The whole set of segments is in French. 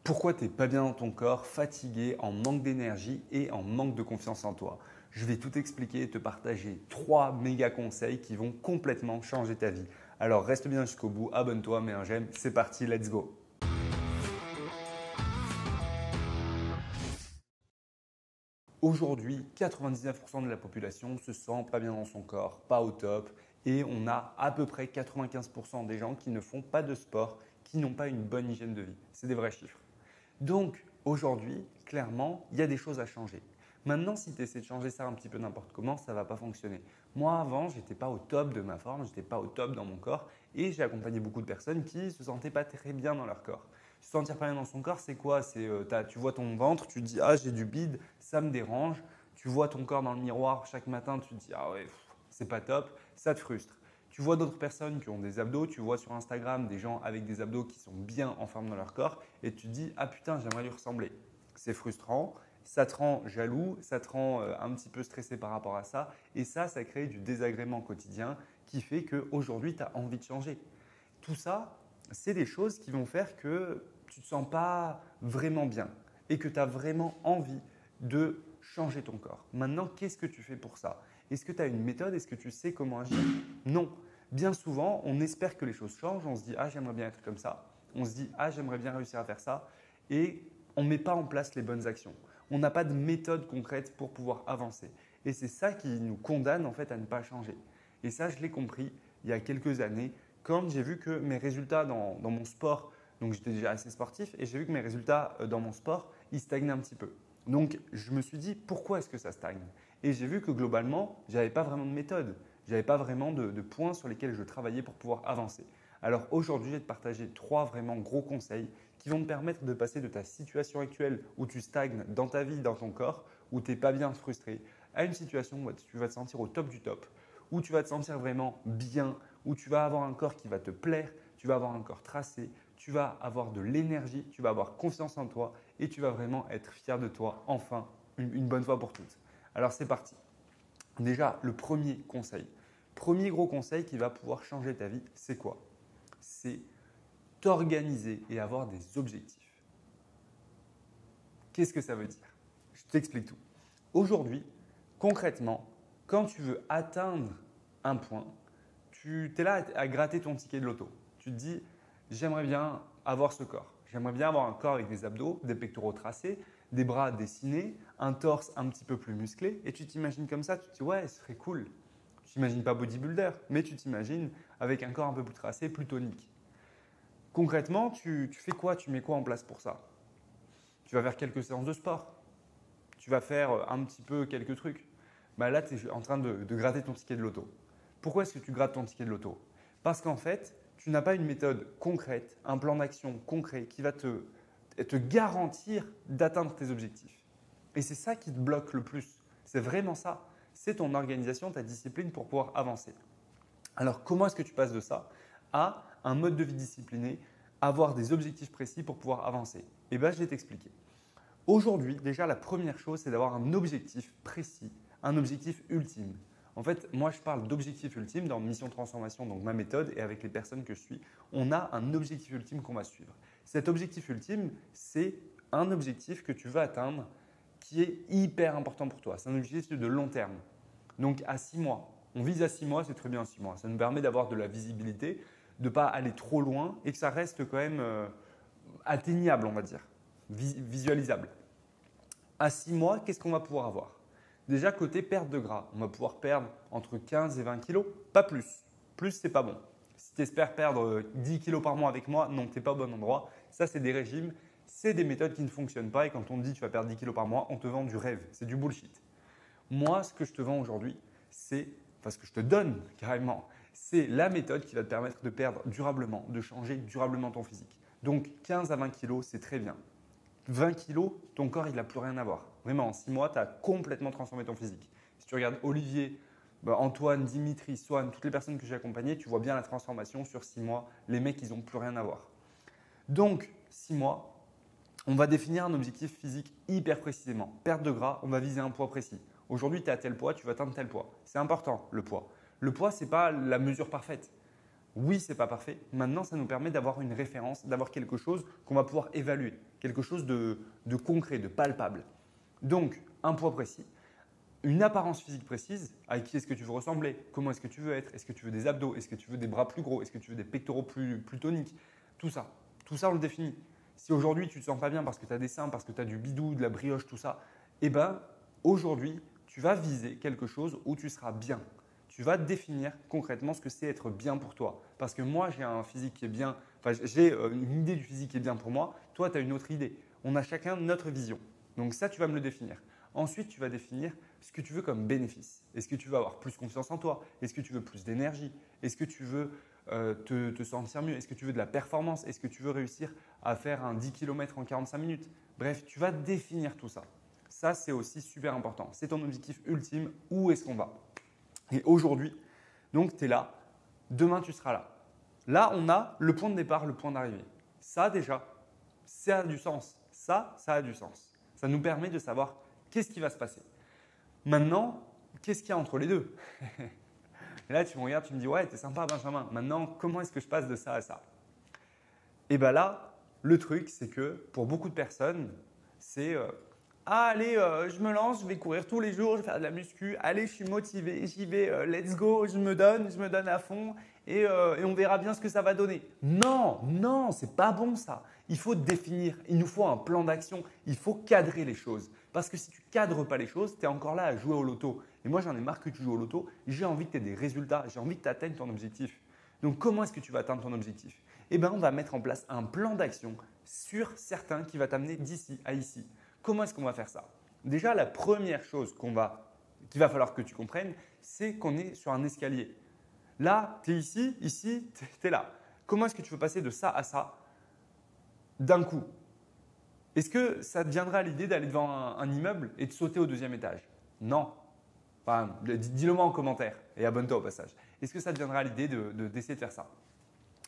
Pourquoi tu n'es pas bien dans ton corps, fatigué, en manque d'énergie et en manque de confiance en toi? Je vais tout expliquer et te partager 3 méga conseils qui vont complètement changer ta vie. Alors reste bien jusqu'au bout, abonne-toi, mets un j'aime, c'est parti, let's go! Aujourd'hui, 99% de la population se sent pas bien dans son corps, pas au top, et on a à peu près 95% des gens qui ne font pas de sport, qui n'ont pas une bonne hygiène de vie. C'est des vrais chiffres. Donc aujourd'hui, clairement, il y a des choses à changer. Maintenant, si tu essaies de changer ça un petit peu n'importe comment, ça ne va pas fonctionner. Moi, avant, je n'étais pas au top de ma forme, je n'étais pas au top dans mon corps et j'ai accompagné beaucoup de personnes qui ne se sentaient pas très bien dans leur corps. Se sentir pas bien dans son corps, c'est quoi? Tu vois ton ventre, tu te dis ah j'ai du bide, ça me dérange. Tu vois ton corps dans le miroir chaque matin, tu te dis ah ouais, c'est pas top, ça te frustre. Tu vois d'autres personnes qui ont des abdos, tu vois sur Instagram des gens avec des abdos qui sont bien en forme dans leur corps et tu te dis ah putain j'aimerais lui ressembler. C'est frustrant, ça te rend jaloux, ça te rend un petit peu stressé par rapport à ça et ça crée du désagrément quotidien qui fait qu'aujourd'hui tu as envie de changer. Tout ça, c'est des choses qui vont faire que tu ne te sens pas vraiment bien et que tu as vraiment envie de changer ton corps. Maintenant, qu'est-ce que tu fais pour ça? Est-ce que tu as une méthode? Est-ce que tu sais comment agir? Non. Bien souvent, on espère que les choses changent. On se dit ah j'aimerais bien être comme ça. On se dit ah j'aimerais bien réussir à faire ça. Et on ne met pas en place les bonnes actions. On n'a pas de méthode concrète pour pouvoir avancer. Et c'est ça qui nous condamne en fait à ne pas changer. Et ça, je l'ai compris il y a quelques années quand j'ai vu que mes résultats dans mon sport, donc j'étais déjà assez sportif, et j'ai vu que mes résultats dans mon sport, ils stagnaient un petit peu. Donc je me suis dit pourquoi est-ce que ça stagne? Et j'ai vu que globalement, je n'avais pas vraiment de méthode, je n'avais pas vraiment de points sur lesquels je travaillais pour pouvoir avancer. Alors aujourd'hui, je vais te partager 3 vraiment gros conseils qui vont te permettre de passer de ta situation actuelle où tu stagnes dans ta vie, dans ton corps, où tu n'es pas bien frustré, à une situation où tu vas te sentir au top du top, où tu vas te sentir vraiment bien, où tu vas avoir un corps qui va te plaire, tu vas avoir un corps tracé, tu vas avoir de l'énergie, tu vas avoir confiance en toi et tu vas vraiment être fier de toi, enfin, une bonne fois pour toutes. Alors c'est parti. Déjà, le premier gros conseil qui va pouvoir changer ta vie, c'est quoi? C'est t'organiser et avoir des objectifs. Qu'est-ce que ça veut dire? Je t'explique tout. Aujourd'hui, concrètement, quand tu veux atteindre un point, tu es là à gratter ton ticket de loto. Tu te dis, j'aimerais bien avoir ce corps. J'aimerais bien avoir un corps avec des abdos, des pectoraux tracés, des bras dessinés, un torse un petit peu plus musclé. Et tu t'imagines comme ça, tu te dis, ouais, ce serait cool. Tu t'imagines pas bodybuilder, mais tu t'imagines avec un corps un peu plus tracé, plus tonique. Concrètement, tu fais quoi? Tu mets quoi en place pour ça? Tu vas faire quelques séances de sport. Tu vas faire un petit peu quelques trucs. Bah là, tu es en train de gratter ton ticket de loto. Pourquoi est-ce que tu grattes ton ticket de loto? Parce qu'en fait, tu n'as pas une méthode concrète, un plan d'action concret qui va te garantir d'atteindre tes objectifs. Et c'est ça qui te bloque le plus. C'est vraiment ça. C'est ton organisation, ta discipline pour pouvoir avancer. Alors, comment est-ce que tu passes de ça à un mode de vie discipliné, avoir des objectifs précis pour pouvoir avancer? Eh bien, je vais t'expliquer. Aujourd'hui, déjà, la première chose, c'est d'avoir un objectif précis, un objectif ultime. En fait, moi, je parle d'objectif ultime dans Mission Transformation, donc ma méthode, et avec les personnes que je suis, on a un objectif ultime qu'on va suivre. Cet objectif ultime, c'est un objectif que tu veux atteindre qui est hyper important pour toi. C'est un objectif de long terme. Donc, à 6 mois. On vise à 6 mois, c'est très bien 6 mois. Ça nous permet d'avoir de la visibilité, de ne pas aller trop loin et que ça reste quand même atteignable, on va dire, visualisable. À 6 mois, qu'est-ce qu'on va pouvoir avoir? Déjà, côté perte de gras, on va pouvoir perdre entre 15 et 20 kilos, pas plus. Plus, c'est pas bon. Si tu espères perdre 10 kilos par mois avec moi, non, tu n'es pas au bon endroit. Ça, c'est des régimes, c'est des méthodes qui ne fonctionnent pas. Et quand on te dit tu vas perdre 10 kilos par mois, on te vend du rêve. C'est du bullshit. Moi, ce que je te vends aujourd'hui, ce que je te donne carrément, c'est la méthode qui va te permettre de perdre durablement, de changer durablement ton physique. Donc, 15 à 20 kilos, c'est très bien. 20 kilos, ton corps, il n'a plus rien à voir. Vraiment, en 6 mois, tu as complètement transformé ton physique. Si tu regardes Olivier, Antoine, Dimitri, Swan, toutes les personnes que j'ai accompagnées, tu vois bien la transformation sur 6 mois. Les mecs, ils n'ont plus rien à voir. Donc, 6 mois, on va définir un objectif physique hyper précisément. Perte de gras, on va viser un poids précis. Aujourd'hui, tu es à tel poids, tu vas atteindre tel poids. C'est important, le poids. Le poids, ce n'est pas la mesure parfaite. Oui, ce n'est pas parfait. Maintenant, ça nous permet d'avoir une référence, d'avoir quelque chose qu'on va pouvoir évaluer. quelque chose de concret, de palpable. Donc, un poids précis, une apparence physique précise, à qui est-ce que tu veux ressembler, comment est-ce que tu veux être, est-ce que tu veux des abdos, est-ce que tu veux des bras plus gros, est-ce que tu veux des pectoraux plus toniques, tout ça, on le définit. Si aujourd'hui tu ne te sens pas bien parce que tu as des seins, parce que tu as du bidou, de la brioche, tout ça, eh bien aujourd'hui tu vas viser quelque chose où tu seras bien. Tu vas définir concrètement ce que c'est être bien pour toi. Parce que moi j'ai un physique qui est bien, j'ai une idée du physique qui est bien pour moi, toi tu as une autre idée. On a chacun notre vision. Donc ça tu vas me le définir. Ensuite, tu vas définir ce que tu veux comme bénéfice. Est-ce que tu veux avoir plus confiance en toi? Est-ce que tu veux plus d'énergie? Est-ce que tu veux te sentir mieux? Est-ce que tu veux de la performance? Est-ce que tu veux réussir à faire un 10 km en 45 minutes? Bref, tu vas définir tout ça. Ça, c'est aussi super important. C'est ton objectif ultime. Où est-ce qu'on va? Et aujourd'hui, donc tu es là. Demain, tu seras là. Là, on a le point de départ, le point d'arrivée. Ça, déjà, ça a du sens. Ça a du sens. Ça nous permet de savoir qu'est-ce qui va se passer. Maintenant, qu'est-ce qu'il y a entre les deux? Et là, tu me regardes, tu me dis « Ouais, t'es sympa, Benjamin. Maintenant, comment est-ce que je passe de ça à ça ?» Et bien là, le truc, c'est que pour beaucoup de personnes, c'est ah, allez, je me lance, je vais courir tous les jours, je vais faire de la muscu. Allez, je suis motivé, j'y vais, let's go, je me donne à fond et on verra bien ce que ça va donner. Non, non, c'est pas bon ça. Il faut définir, il nous faut un plan d'action, il faut cadrer les choses. Parce que si tu ne cadres pas les choses, tu es encore là à jouer au loto. Et moi, j'en ai marre que tu joues au loto. J'ai envie que tu aies des résultats, j'ai envie que tu atteignes ton objectif. Donc, comment est-ce que tu vas atteindre ton objectif? Eh bien, on va mettre en place un plan d'action sur certains qui va t'amener d'ici à ici. Comment est-ce qu'on va faire ça? Déjà, la première chose qu'il va falloir que tu comprennes, c'est qu'on est sur un escalier. Là, tu es ici, tu es là. Comment est-ce que tu veux passer de ça à ça d'un coup? Est-ce que ça te viendra à l'idée d'aller devant un immeuble et de sauter au deuxième étage? Non. Enfin, dis-le moi en commentaire et abonne-toi au passage. Est-ce que ça te viendra à l'idée d'essayer de faire ça?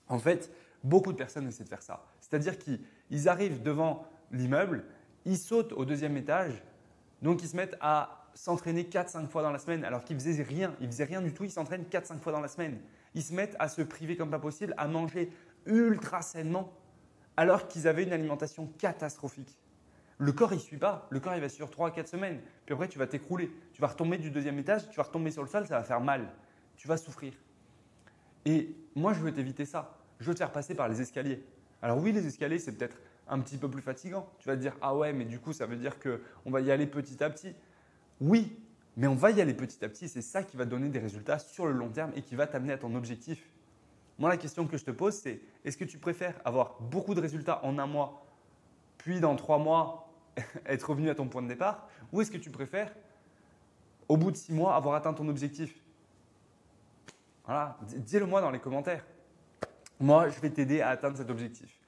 En fait, beaucoup de personnes essaient de faire ça. C'est-à-dire qu'ils arrivent devant l'immeuble, ils sautent au deuxième étage, donc ils se mettent à s'entraîner 4-5 fois dans la semaine alors qu'ils ne faisaient rien. Ils ne faisaient rien du tout, ils s'entraînent 4-5 fois dans la semaine. Ils se mettent à se priver comme pas possible, à manger ultra sainement alors qu'ils avaient une alimentation catastrophique. Le corps, il ne suit pas. Le corps, il va sur 3 à 4 semaines. Puis après, tu vas t'écrouler. Tu vas retomber du deuxième étage, tu vas retomber sur le sol, ça va faire mal. Tu vas souffrir. Et moi, je veux t'éviter ça. Je veux te faire passer par les escaliers. Alors oui, les escaliers, c'est peut-être un petit peu plus fatigant. Tu vas te dire, ah ouais, mais du coup, ça veut dire qu'on va y aller petit à petit. Oui, mais on va y aller petit à petit. C'est ça qui va te donner des résultats sur le long terme et qui va t'amener à ton objectif. Moi, la question que je te pose, c'est est-ce que tu préfères avoir beaucoup de résultats en un mois, puis dans 3 mois, être revenu à ton point de départ, ou est-ce que tu préfères, au bout de 6 mois, avoir atteint ton objectif? Voilà, dis-le moi dans les commentaires. Moi, je vais t'aider à atteindre cet objectif.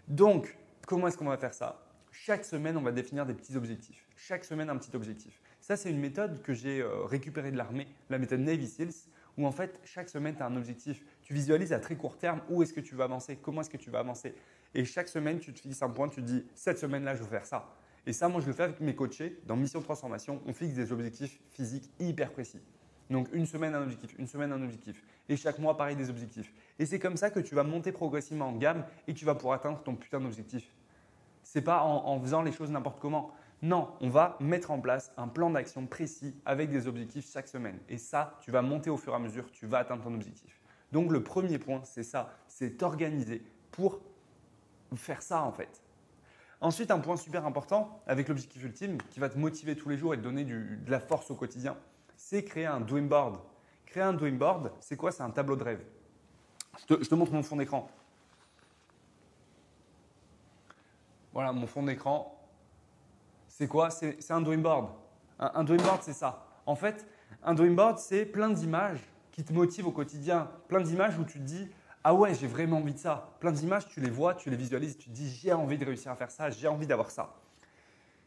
Donc, comment est-ce qu'on va faire ça? Chaque semaine, on va définir des petits objectifs. Chaque semaine, un petit objectif. Ça, c'est une méthode que j'ai récupérée de l'armée, la méthode Navy Seals, où en fait, chaque semaine, tu as un objectif. Tu visualises à très court terme où est-ce que tu vas avancer, comment est-ce que tu vas avancer. Et chaque semaine, tu te fixes un point, tu te dis, cette semaine-là, je veux faire ça. Et ça, moi, je le fais avec mes coachés. Dans Mission Transformation, on fixe des objectifs physiques hyper précis. Donc, une semaine, un objectif, une semaine, un objectif. Et chaque mois, pareil, des objectifs. Et c'est comme ça que tu vas monter progressivement en gamme et que tu vas pouvoir atteindre ton putain d'objectif. Ce n'est pas en faisant les choses n'importe comment. Non, on va mettre en place un plan d'action précis avec des objectifs chaque semaine. Et ça, tu vas monter au fur et à mesure, tu vas atteindre ton objectif. Donc, le premier point, c'est ça, c'est t'organiser pour faire ça en fait. Ensuite, un point super important avec l'objectif ultime qui va te motiver tous les jours et te donner de la force au quotidien, c'est créer un dream board. Créer un dream board, c'est quoi? C'est un tableau de rêve. Je te montre mon fond d'écran. Voilà, mon fond d'écran. C'est quoi? C'est un dream board. Un dream board, c'est ça. En fait, un dream board, c'est plein d'images qui te motivent au quotidien. Plein d'images où tu te dis « Ah ouais, j'ai vraiment envie de ça ». Plein d'images, tu les vois, tu les visualises, tu te dis « J'ai envie de réussir à faire ça, j'ai envie d'avoir ça ».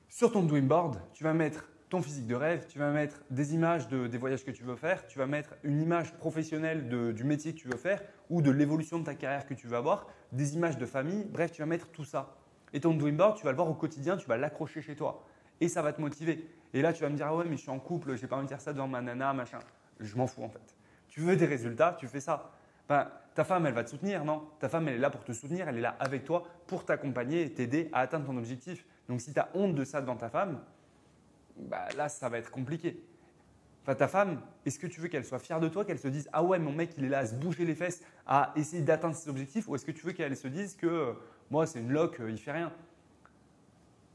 Sur ton dream board, tu vas mettre ton physique de rêve, tu vas mettre des images des voyages que tu veux faire, tu vas mettre une image professionnelle du métier que tu veux faire ou de l'évolution de ta carrière que tu veux avoir, des images de famille, bref, tu vas mettre tout ça. Et ton dream board, tu vas le voir au quotidien, tu vas l'accrocher chez toi et ça va te motiver. Et là, tu vas me dire « Ah ouais, mais je suis en couple, je n'ai pas envie de faire ça devant ma nana, machin ». Je m'en fous en fait. Tu veux des résultats, tu fais ça. Enfin, ta femme, elle va te soutenir, non? Ta femme, elle est là pour te soutenir, elle est là avec toi pour t'accompagner et t'aider à atteindre ton objectif. Donc, si tu as honte de ça devant ta femme, là, ça va être compliqué. Enfin, ta femme, est-ce que tu veux qu'elle soit fière de toi, qu'elle se dise ah ouais, mon mec, il est là à se bouger les fesses, à essayer d'atteindre ses objectifs, ou est-ce que tu veux qu'elle se dise que moi, c'est une loque, il fait rien?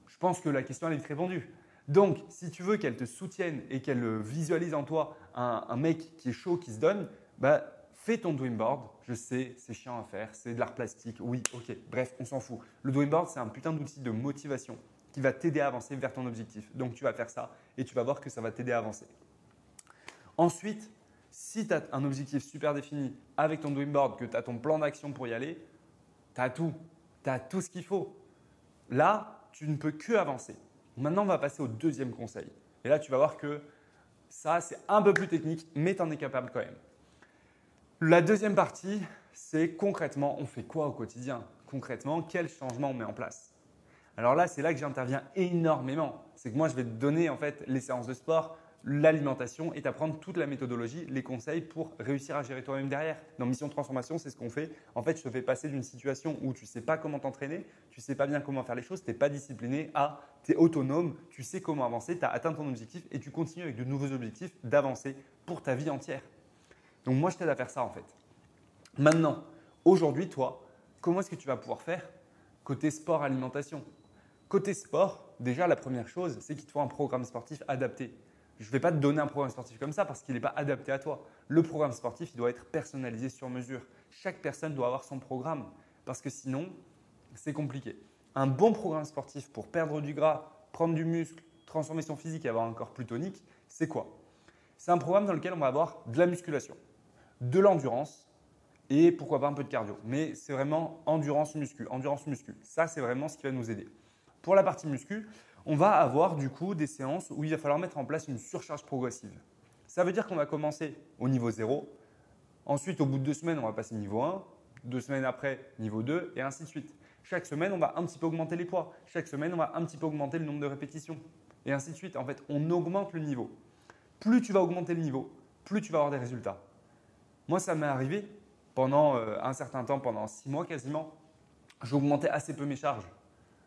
Je pense que la question elle est vite répondue. Donc, si tu veux qu'elle te soutienne et qu'elle visualise en toi un mec qui est chaud, qui se donne, fais ton dream board. Je sais, c'est chiant à faire, c'est de l'art plastique. Oui, ok, bref, on s'en fout. Le dream board, c'est un putain d'outil de motivation qui va t'aider à avancer vers ton objectif. Donc, tu vas faire ça et tu vas voir que ça va t'aider à avancer. Ensuite, si tu as un objectif super défini avec ton dream board, que tu as ton plan d'action pour y aller, tu as tout. Tu as tout ce qu'il faut. Là, tu ne peux que avancer. Maintenant, on va passer au deuxième conseil. Et là, tu vas voir que ça, c'est un peu plus technique, mais tu en es capable quand même. La deuxième partie, c'est concrètement, on fait quoi au quotidien? Concrètement, quel changement on met en place? Alors là, c'est là que j'interviens énormément. C'est que moi, je vais te donner en fait les séances de sport, l'alimentation et t'apprendre toute la méthodologie, les conseils pour réussir à gérer toi-même derrière. Dans Mission Transformation, c'est ce qu'on fait. En fait, je te fais passer d'une situation où tu ne sais pas comment t'entraîner, tu ne sais pas bien comment faire les choses, tu n'es pas discipliné, à tu es autonome, tu sais comment avancer, tu as atteint ton objectif et tu continues avec de nouveaux objectifs d'avancer pour ta vie entière. Donc moi, je t'aide à faire ça en fait. Maintenant, aujourd'hui, toi, comment est-ce que tu vas pouvoir faire côté sport, alimentation? Côté sport, déjà, la première chose, c'est qu'il te faut un programme sportif adapté. Je ne vais pas te donner un programme sportif comme ça parce qu'il n'est pas adapté à toi. Le programme sportif, il doit être personnalisé sur mesure. Chaque personne doit avoir son programme parce que sinon, c'est compliqué. Un bon programme sportif pour perdre du gras, prendre du muscle, transformer son physique et avoir un corps plus tonique, c'est quoi? C'est un programme dans lequel on va avoir de la musculation, de l'endurance et pourquoi pas un peu de cardio. Mais c'est vraiment endurance muscu, endurance muscu. Ça, c'est vraiment ce qui va nous aider. Pour la partie muscu, on va avoir du coup des séances où il va falloir mettre en place une surcharge progressive. Ça veut dire qu'on va commencer au niveau 0. Ensuite, au bout de 2 semaines, on va passer niveau 1. 2 semaines après, niveau 2 et ainsi de suite. Chaque semaine, on va un petit peu augmenter les poids. Chaque semaine, on va un petit peu augmenter le nombre de répétitions et ainsi de suite. En fait, on augmente le niveau. Plus tu vas augmenter le niveau, plus tu vas avoir des résultats. Moi, ça m'est arrivé pendant un certain temps, pendant 6 mois quasiment. J'augmentais assez peu mes charges.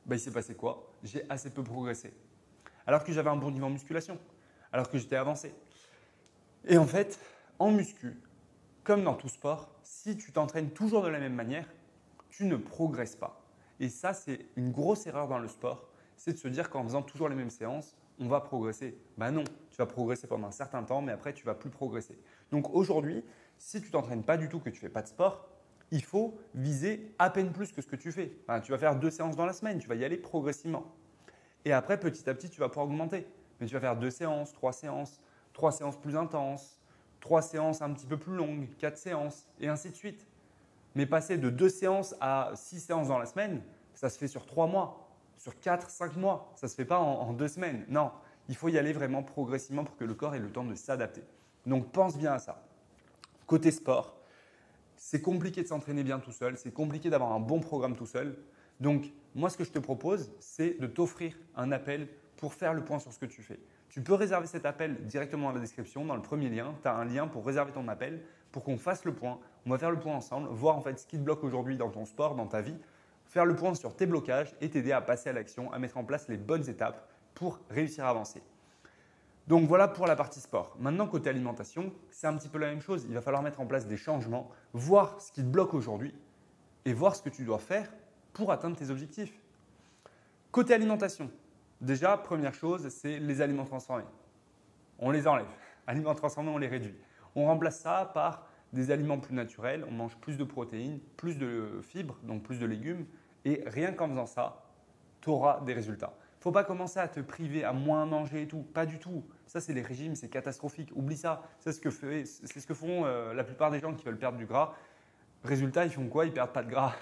Il s'est passé quoi? J'ai assez peu progressé. Alors que j'avais un bon niveau en musculation, alors que j'étais avancé. Et en fait, en muscu, comme dans tout sport, si tu t'entraînes toujours de la même manière, tu ne progresses pas. Et ça, c'est une grosse erreur dans le sport, c'est de se dire qu'en faisant toujours les mêmes séances, on va progresser. Non, tu vas progresser pendant un certain temps, mais après, tu ne vas plus progresser. Donc aujourd'hui, si tu ne t'entraînes pas du tout, que tu ne fais pas de sport, il faut viser à peine plus que ce que tu fais. Tu vas faire 2 séances dans la semaine, tu vas y aller progressivement. Et après, petit à petit, tu vas pouvoir augmenter. Mais tu vas faire 2 séances, 3 séances, 3 séances plus intenses, 3 séances un petit peu plus longues, 4 séances, et ainsi de suite. Mais passer de 2 séances à 6 séances dans la semaine, ça se fait sur 3 mois, sur 4, 5 mois. Ça ne se fait pas en 2 semaines. Non, il faut y aller vraiment progressivement pour que le corps ait le temps de s'adapter. Donc, pense bien à ça. Côté sport, c'est compliqué de s'entraîner bien tout seul, c'est compliqué d'avoir un bon programme tout seul. Donc, moi, ce que je te propose, c'est de t'offrir un appel pour faire le point sur ce que tu fais. Tu peux réserver cet appel directement dans la description, dans le premier lien. Tu as un lien pour réserver ton appel, pour qu'on fasse le point. On va faire le point ensemble, voir en fait ce qui te bloque aujourd'hui dans ton sport, dans ta vie, faire le point sur tes blocages et t'aider à passer à l'action, à mettre en place les bonnes étapes pour réussir à avancer. Donc voilà pour la partie sport. Maintenant, côté alimentation, c'est un petit peu la même chose. Il va falloir mettre en place des changements, voir ce qui te bloque aujourd'hui et voir ce que tu dois faire pour atteindre tes objectifs. Côté alimentation, déjà, première chose, c'est les aliments transformés. On les enlève. Aliments transformés, on les réduit. On remplace ça par des aliments plus naturels. On mange plus de protéines, plus de fibres, donc plus de légumes. Et rien qu'en faisant ça, tu auras des résultats. Il ne faut pas commencer à te priver, à moins manger et tout. Pas du tout. Ça, c'est les régimes, c'est catastrophique. Oublie ça. C'est ce que font la plupart des gens qui veulent perdre du gras. Résultat, ils font quoi? Ils ne perdent pas de gras.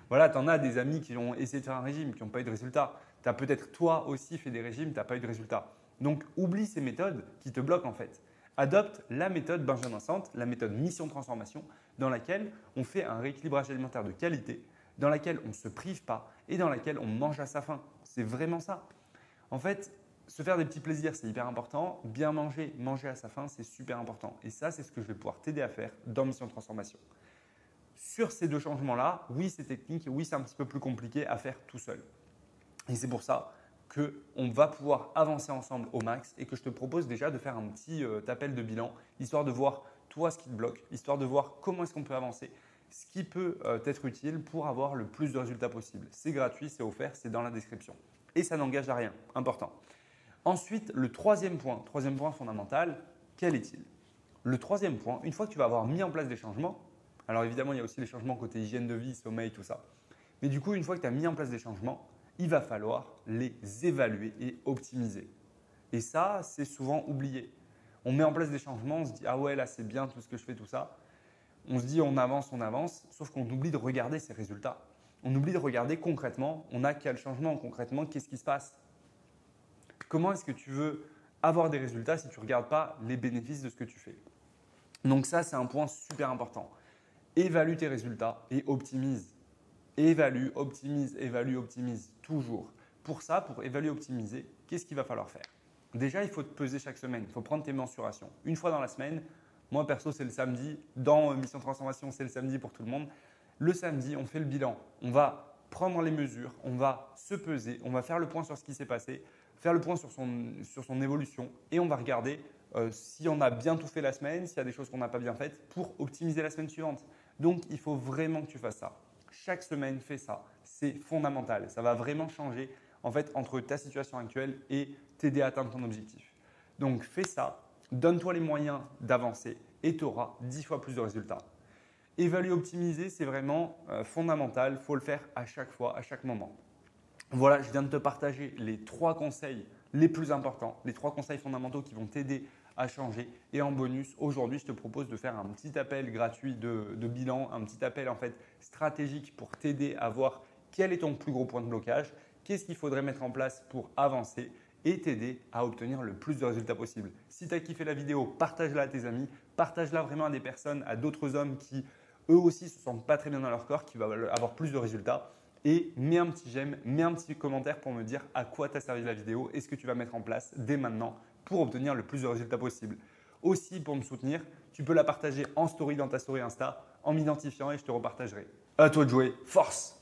Voilà, tu en as des amis qui ont essayé de faire un régime, qui n'ont pas eu de résultat. Tu as peut-être toi aussi fait des régimes, tu n'as pas eu de résultat. Donc, oublie ces méthodes qui te bloquent en fait. Adopte la méthode Benjamin Sante, la méthode Mission Transformation, dans laquelle on fait un rééquilibrage alimentaire de qualité, dans laquelle on ne se prive pas et dans laquelle on mange à sa faim. C'est vraiment ça. En fait, se faire des petits plaisirs, c'est hyper important. Bien manger, manger à sa faim, c'est super important. Et ça, c'est ce que je vais pouvoir t'aider à faire dans Mission de Transformation. Sur ces deux changements-là, oui, c'est technique, oui, c'est un petit peu plus compliqué à faire tout seul. Et c'est pour ça qu'on va pouvoir avancer ensemble au max et que je te propose déjà de faire un petit appel de bilan, histoire de voir toi ce qui te bloque, histoire de voir comment est-ce qu'on peut avancer, ce qui peut t'être utile pour avoir le plus de résultats possible. C'est gratuit, c'est offert, c'est dans la description. Et ça n'engage à rien, important. Ensuite, le troisième point fondamental, quel est-il? Le troisième point, une fois que tu vas avoir mis en place des changements, alors évidemment, il y a aussi les changements côté hygiène de vie, sommeil, tout ça. Mais du coup, une fois que tu as mis en place des changements, il va falloir les évaluer et optimiser. Et ça, c'est souvent oublié. On met en place des changements, on se dit « Ah ouais, là, c'est bien tout ce que je fais, tout ça ». On se dit « On avance », sauf qu'on oublie de regarder ces résultats. On oublie de regarder concrètement, on a quel changement concrètement, qu'est-ce qui se passe? Comment est-ce que tu veux avoir des résultats si tu ne regardes pas les bénéfices de ce que tu fais? Donc ça, c'est un point super important. Évalue tes résultats et optimise. Évalue, optimise, toujours. Pour ça, pour évaluer, optimiser, qu'est-ce qu'il va falloir faire? Déjà, il faut te peser chaque semaine. Il faut prendre tes mensurations. Une fois dans la semaine, moi perso, c'est le samedi. Dans Mission Transformation, c'est le samedi pour tout le monde. Le samedi, on fait le bilan. On va prendre les mesures, on va se peser, on va faire le point sur ce qui s'est passé, faire le point sur son évolution et on va regarder si on a bien tout fait la semaine, s'il y a des choses qu'on n'a pas bien faites pour optimiser la semaine suivante. Donc, il faut vraiment que tu fasses ça. Chaque semaine, fais ça. C'est fondamental. Ça va vraiment changer en fait, entre ta situation actuelle et t'aider à atteindre ton objectif. Donc, fais ça. Donne-toi les moyens d'avancer et tu auras 10 fois plus de résultats. Évaluer, optimiser, c'est vraiment fondamental. Il faut le faire à chaque fois, à chaque moment. Voilà, je viens de te partager les 3 conseils les plus importants, les 3 conseils fondamentaux qui vont t'aider à changer. Et en bonus, aujourd'hui, je te propose de faire un petit appel gratuit de bilan, un petit appel en fait stratégique pour t'aider à voir quel est ton plus gros point de blocage, qu'est-ce qu'il faudrait mettre en place pour avancer et t'aider à obtenir le plus de résultats possible. Si tu as kiffé la vidéo, partage-la à tes amis, partage-la vraiment à des personnes, à d'autres hommes qui eux aussi ne se sentent pas très bien dans leur corps, qui veulent avoir plus de résultats. Et mets un petit j'aime, mets un petit commentaire pour me dire à quoi t'a servi la vidéo et ce que tu vas mettre en place dès maintenant pour obtenir le plus de résultats possible. Aussi, pour me soutenir, tu peux la partager en story dans ta story Insta en m'identifiant et je te repartagerai. À toi de jouer, force!